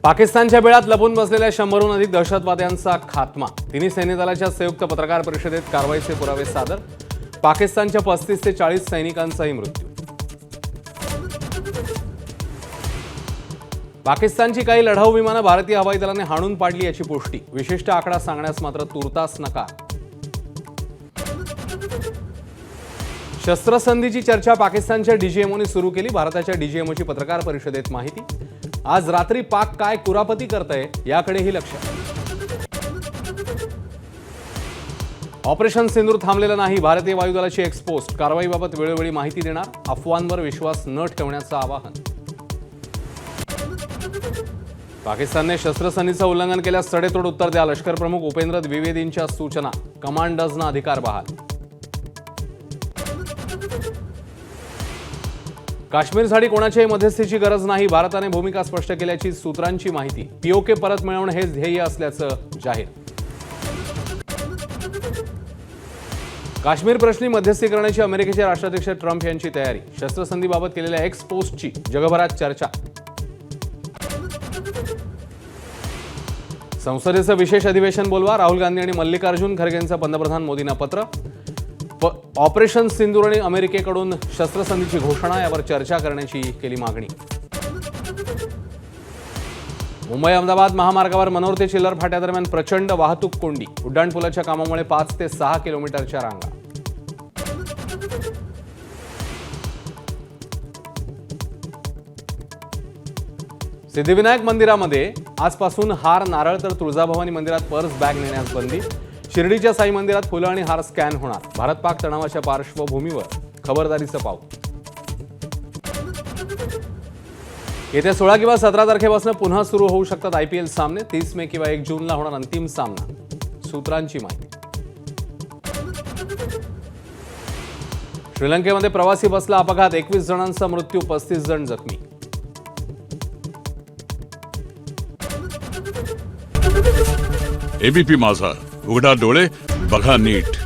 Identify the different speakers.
Speaker 1: पाकिस्तानच्या बेळात लपून बसलेल्या 100हून अधिक दहशतवाद्यांचा खात्मा। तिन्ही सैन्य दलाच्या संयुक्त पत्रकार परिषदेत कारवाईचे पुरावे सादर। पाकिस्तानच्या 35 ते 40 सैनिकांचाही मृत्यू। पाकिस्तानची काही लढाऊ विमानं भारतीय हवाई दलाने हाणून पाडली याची पुष्टी। विशिष्ट आकडा सांगण्यास मात्र तुर्तास नकार। शस्त्रसंधीची चर्चा पाकिस्तानच्या डीजीएमओने सुरू केली। भारताच्या डीजीएमओची पत्रकार परिषदेत माहिती। आज रात्री पाक काय कुरापती करतंय याकडेही लक्ष। ऑपरेशन सिंदूर थांबलेलं नाही। भारतीय वायुदलाची एक्सपोस्ट। कारवाईबाबत वेळोवेळी माहिती देणार। अफवांवर विश्वास न ठेवण्याचं आवाहन। पाकिस्तानने शस्त्रसंधीचं उल्लंघन केल्यास सडेतोड उत्तर द्या। लष्कर प्रमुख उपेंद्र द्विवेदींच्या सूचना। कमांडर्सना अधिकार बहाल। काश्मीरसाठी कोणाच्याही मध्यस्थीची गरज नाही। भारताने भूमिका स्पष्ट केल्याची सूत्रांची माहिती। पीओके परत मिळवणं हेच ध्येय असल्याचं जाहीर। काश्मीर प्रश्नी मध्यस्थी करण्याची अमेरिकेचे राष्ट्राध्यक्ष ट्रम्प यांची तयारी। शस्त्रसंधीबाबत केलेल्या एक्स पोस्टची जगभरात चर्चा। संसदेचं विशेष अधिवेशन बोलवा। राहुल गांधी आणि मल्लिकार्जुन खरगेंचं पंतप्रधान मोदींना पत्र। ऑपरेशन सिंदूर आणि अमेरिकेकडून शस्त्रसंधीची घोषणा यावर चर्चा करण्याची केली मागणी। मुंबई अहमदाबाद महामार्गावर मनोर ते चिल्लर फाट्यादरम्यान प्रचंड वाहतूक कोंडी। उड्डाणपुलाच्या कामामुळे 5 ते 6 किलोमीटरच्या रांगा। सिद्धिविनायक मंदिरामध्ये आजपासून हार, नारळ तर तुळजाभवानी मंदिरात पर्स बॅग नेण्यास बंदी। शिर्डीच्या साई मंदिरात फुलं आणि हार स्कॅन होणार। भारत पाक तणावाच्या पार्श्वभूमीवर खबरदारीचं पाऊल। येत्या 16 किंवा 17 तारखेपासून पुन्हा सुरू होऊ शकतात आयपीएल सामने। 30 मे किंवा 1 जूनला होणार अंतिम सामना। सूत्रांची माहिती। श्रीलंकेमध्ये प्रवासी बसला अपघात। 21 जणांचा मृत्यू, 35 जण जखमी।
Speaker 2: एबीपी माझा, उघडा डोळे बघा नीट।